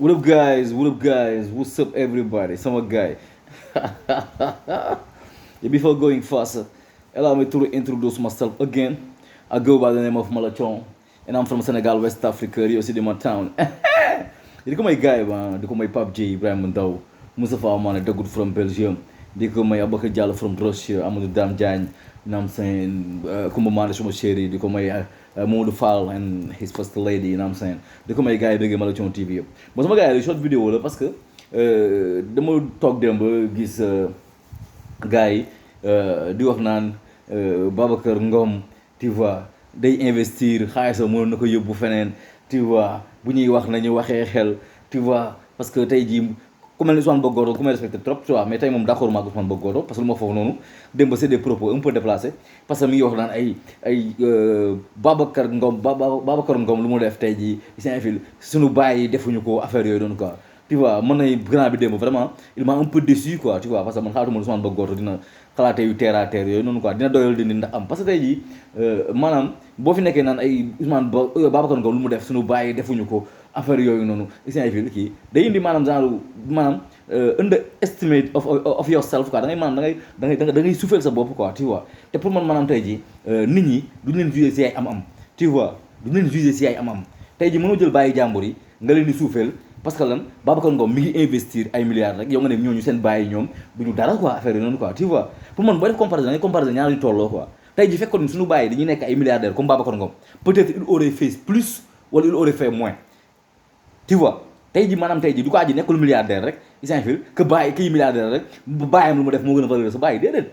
What up, guys? What up, guys? What's up, everybody? Summer guy. Yeah, before going faster, allow me to introduce myself again. I go by the name of Malachon, and I'm from Senegal, West Africa, Rio City, my town. Di ko may guy ba, di ko may Pape J, Ibrahim Ndaw, Moustapha Amane, Dagoud from Belgium, di ko may Abakar Diallo from Russia, Amadou Dam Diagne, you know what I'm saying, Kumba Mane Suma Chéri, di ko may Modou Fall and his first lady, you know what I'm saying, di ko may gars yi bëgg Malathion TV yëpp. Bon sama gars yi short vidéo la parce que dama toog dem ba gis gars yi di wax naan Babacar Ngom, tu vois, day investir xaalisam mënoon na ko yóbbu feneen, tu vois, bu ñuy wax nañu waxee xel, tu vois, parce que tey jii ku mel ni Ousmane Bogoro ku may respecté trop, tu vois, mais tey moom d'accord maa Ousmane Bogoro parce que lu ma foofu noonu démb c'est des propos un peu déplacés parce que mi ngi wax naan ay Babacar Ngom lu mu def tey jii seen fil suñu bàyyi defuñu ko affaire yooyu noonu quoi, tu vois, mën nay grand bi démb vraiment il m'a un peu déçu quoi, tu vois, parce que man xalaatuma Ousmane Bogoro dina xalaatee yu terre à terre yooyu noonu quoi, dina doyal di ndax am parce que tey jii maanaam boo fi nekkee naan ay Babacar Ngom lu mu def suñu bàyyi defuñu ko affaire yooyu noonu seen fil kii day indi maanaam genre maanaam underestimate of yourself quoi, da ngay maanaam da ngay souffler sa bopp quoi, tu vois, te pour man maanaam tey jii nit ñi duñu leen juger si ay am-am, tu vois, duñu leen juger si ay am-am. tey jii mënoo jël bàyyi jàmbur yi nga leen di suufeel parce que lan Babacar Ngom mi ngi investir ay milliards rek yow nga ne ñooñu seen bàyyi ñoom duñu dara quoi affaire yi noonu quoi, tu vois, pour man boo def comparaison da ngay comparaison ñaar ñu tolloo quoi. tey jii fekkoon suñu bàyyi dañuy nekk ay milliardaires comme Babacar Ngom peut-être il aurait fait plus wala il aurait fait moins, tu vois. tey ji maanaam tey ji du ko aji nekkul milliardaire rek isin fil que bàyyi kii milliardaire rek bàyyam lu mu def moo gën a valeur sa bàyyi déedéet.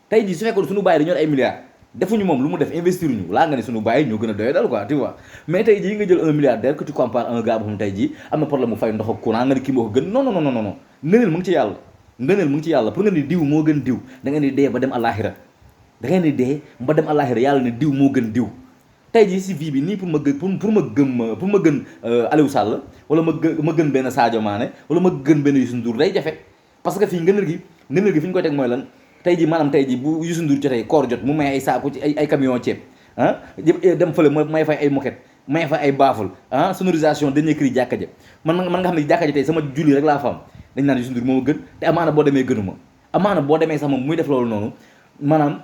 tey ji su fekkoon suñu bàyyi dañoo ay milliards defuñu moom lu mu def investir ñu laa nga ne suñu bàyyi ñoo gën a doye dal quoi, tu vois, mais tey jii nga jël un milliardaire que tu compares un gars boo xam tey jii am na problème mu fay ndox ak courant nga ne kii moo ko gën non non non non non ngëneel mu ngi ci yàlla, ngëneel mu ngi ci yàlla. pour nga ni diw moo gën diw da ngeen di dee ba dem àllaaxira, da ngeen di dee ba dem àllaaxira yàlla ne diw moo gën diw. tey jii si vie bi nii pour ma gën pour ma gën Aliou Sall wala ma gën benn Sadio Mané wala ma gën benn Youssou Ndour day jafe parce que fii ngëneel gi fi ñu koy teg mooy lan. tey jii maanaam tey jii bu Youssou Ndour jotee koor jot mu may ay saako ci ay camion ceeb ah dem fële may fay ay moquette may fay ay baaful ah sonorisation dañuy cri jàkka ja man nga xam ne jàkka ja tey sama julli rek laa fa am dañ naan Youssou Ndour moo gën te amaana boo demee gënuma amaana boo demee sax moom muy def loolu noonu maanaam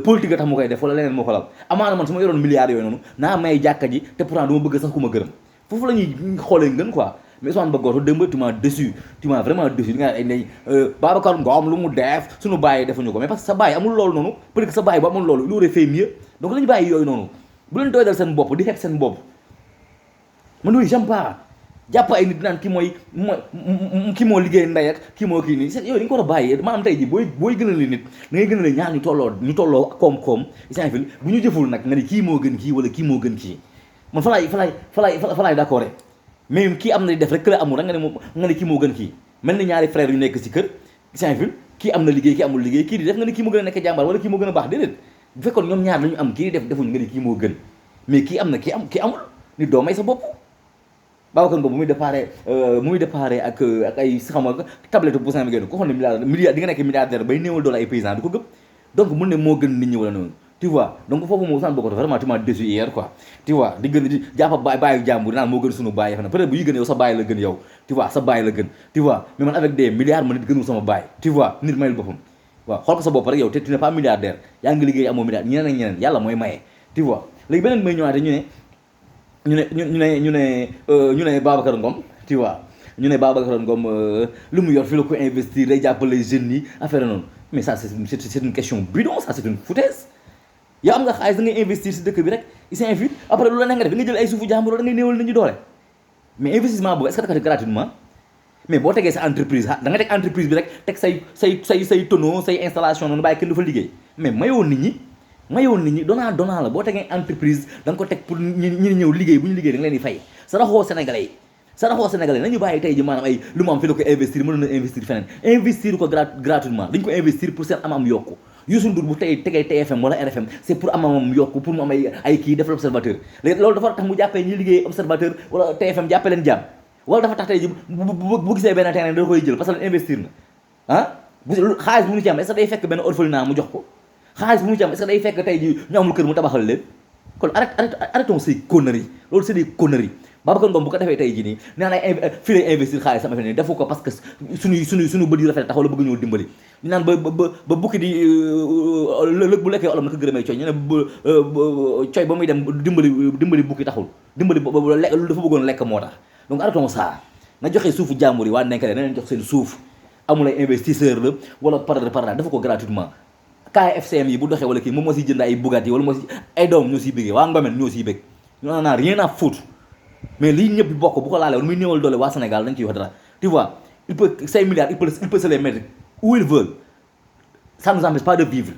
politique a tax mu koy def wala leneen moo ko lal amaana man su ma yoroon milliards yooyu noonu naa may jàkka ji te pourtant du ma bëgg sax ku ma gërëm foofu la ñuy xoolee ngën quoi. mais Ousmane Bogoro démb tu m'as déçu, tu m'as vraiment déçu di nga ay ne Babacar Ngom lu mu def suñu bàyyi defuñu ko mais parce que sa bàyyi amul loolu noonu peut-être que sa bàyyi bu amul loolu il aurait fait mieux donc la ñu bàyyi yooyu noonu bu leen doy dal seen bopp di xeeb seen bopp man yooyu j'aime pas jàpp ay nit naan kii moo liggéey ndey ak kii moo kii nii yooyu dañu ko war a bàyyi maanaam tey ji booy gënale nit da ngay gënale ñaar ñu tolloo koom-koom isant fil bu ñu jëful nag nga ni kii moo gën kii wala kii moo gën kii man fa laay d'accord mais kii am na def rek këla amul rek nga ne kii moo gën kii mel ni ñaari frère yu nekk ci kër isant fil kii am na liggéey kii amul liggéey kii di def nga ne kii moo gën a nekk jàmbaar wala kii moo gën a baax déedéet bu fekkoon ñoom ñaar lañu am kii di def defuñu nga ne kii moo gën mais kii am na kii amul nit doo may sa bopp. Babacar Ngom bu muy déparé ak ay xam nga tablette bu sama génn ko xam ne milliard di nga nekk milliardaire bay néewal doole ay paysans di ko gëm donc mun ne moo gën nit ñi wala noonu, tu vois. donc foofu moom Ousmane Bogoro vraiment tu m'as déçu hier quoi, tu vois, di gën di jàppa bàyyi jàmbur naan moo gën suñu bàyyi xam peut-être bu yi gën yow sa bàyyi la gën yow, tu vois, sa bàyyi la gën, tu vois, mais man avec des milliards ma nit gënul sama bàyyi, tu vois, nit mayul boppam waaw xool ko sa bopp rek yow te tu n'es pas milliardaire yaa ngi liggéey amoo milliard ñeneen ak ñeneen yàlla mooy maye, tu vois. léegi beneen may ñëwaate ñu ne Babacar Ngom, tu vois, ñu ne Babacar Ngom lu mu yor fi la ko investir day jàppale jeunes yi affaire noonu mais ça c'est une question bidon, ça c'est une foutaise. yow am nga xaalis da ngay investir si dëkk bi rek il s'invite après lu la neex nga def da ngay jël ay suufu jàmbur da ngay néewal nit ñi doole mais investissement boobu est-ce que da ko def gratuitement mais boo tegee sa entreprise da nga teg entreprise bi rek teg say tonneau say installation noonu bàyyi kenn du fa liggéey mais mayoon nit ñi donnaa la boo tegee entreprise da nga ko teg pour ñi ñëw liggéey bu ñu liggéey da nga leen di fay sa raxoo sénégalais nañu bàyyi tey ji maanaam ay lu mu am fi la ko investir mën na investir feneen investir ko gratuitement dañ ko investir pour seen am yokku Youssou Ndour bu tey tegee TFM wala RFM c'est pour amamam yokku pour mu am ay kii def l'observateur léegi loolu dafa tax mu jàppee ñi liggéey observateur wala TFM jàppee leen jàmm wala dafa tax tey ji bu gisee benn terrain da koy jël parce que investir na ah xaalis bu mu ci am est-ce que day fekk benn orphelinat mu jox ko xaalis bu mu ci am est-ce que day fekk tey ji ñu amul kër mu tabaxal leen kon arrêtons ces conneries loolu c'est des conneries Babacar Ngom bu ko defee tey jii nii nee na fii lay investir xaalis sama affaire nii defu ko parce que suñu bët yi rafet taxaw la bëgg ñëw dimbali ñu naan ba bukki di lëg bu lekkee olof na ko gërëmee coy ñu ne coy ba muy dem dimbali bukki taxul dimbali dafa bëggoon lekk moo tax donc arrêtons ça na joxe suufu jàmbur yi waa nenkale na leen jox seen suuf amul ay investisseur la wala par dafa ko gratuitement KFCM yi bu doxee wala kii moom moo siy jënd ay Bugatti wala moo si ay doom ñoo siy bëggee waa Ngomen ñoo siy bëgg ñu naan rien à foutre mais lii ñëpp bokk bu ko laalee wala muy néewal doole waa Sénégal dañ ciy wax dara tu vois il peut 5 milliards il peut se les mettre où il veut ça nous empêche pas de vivre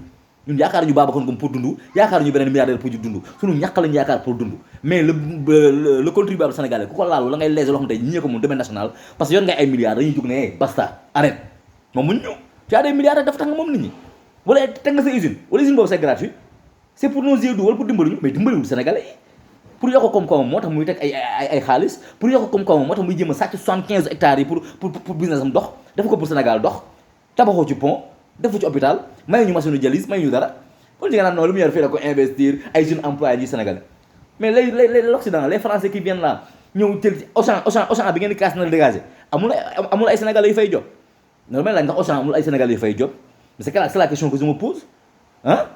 ñun yaakaar ñu Babacar Ngom pour dund yaakaar ñu beneen milliardaire pour dund suñu ñàkk lañu yaakaar pour dund mais le contribuable sénégalais ku ko laal la ngay léser loo xam tey ñi ko moom domaine national parce que yoon ngay ay milliards dañuy jóg ne basta arrête moom muñ ñu tu as des milliards dafa tax nga moom nit ñi wala teg nga sa usine wala usine boobu c'est gratuit c'est pour nos yeux doux wala pour dimbali ñu mais dimbaliwul sénégalais yi pour yokk koom-koomam moo tax muy teg ay xaalis pour yokk koom-koomam moo tax muy jéem a sàcc 75 hectares yi pour business am dox dafa ko pour Sénégal dox tabaxoo ci pont defu ci hôpital may ñu machine dialyse may ñu dara kon nga naan noonu lu mu yor fii da ko investir ay jeunes employés yi Sénégalais mais l'Occident les Français qui viennent là ñëw jël Auchan bi ngeen di kaas na dégagé amul ay Sénégalais yu fay job loolu may laaj ndax Auchan amul ay Sénégalais yu fay job mais c'est la question que je me pose ah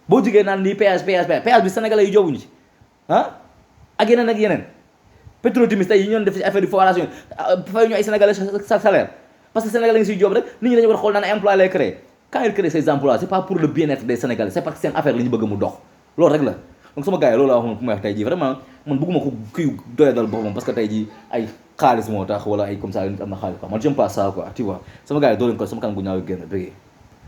boo jógee naan nii péage bi Sénégalais yu jobuñu ci ak yeneen Petro-Tim tey yi ñoon def ci affaire de formation fay ñu ay sénégalais salaire parce que sénégalais ngi siy job rek nit ñi dañu war a xool naan ay emploi lay créer quand il crée ces emplois c'est pas pour le bien-être des sénégalais c'est parce que seen affaire la ñu bëgg mu dox loolu rek la donc sama gars yi loolu laa waxoon fu may wax tey jii vraiment man bëgguma ko kuy doya dal boppam parce que tey jii ay xaalis moo tax wala ay comme ça nit am na xaalis quoi man j'aime pas ça quoi tu vois sama gars yi doo leen ko sama kanam gu ñaaw génn bëggee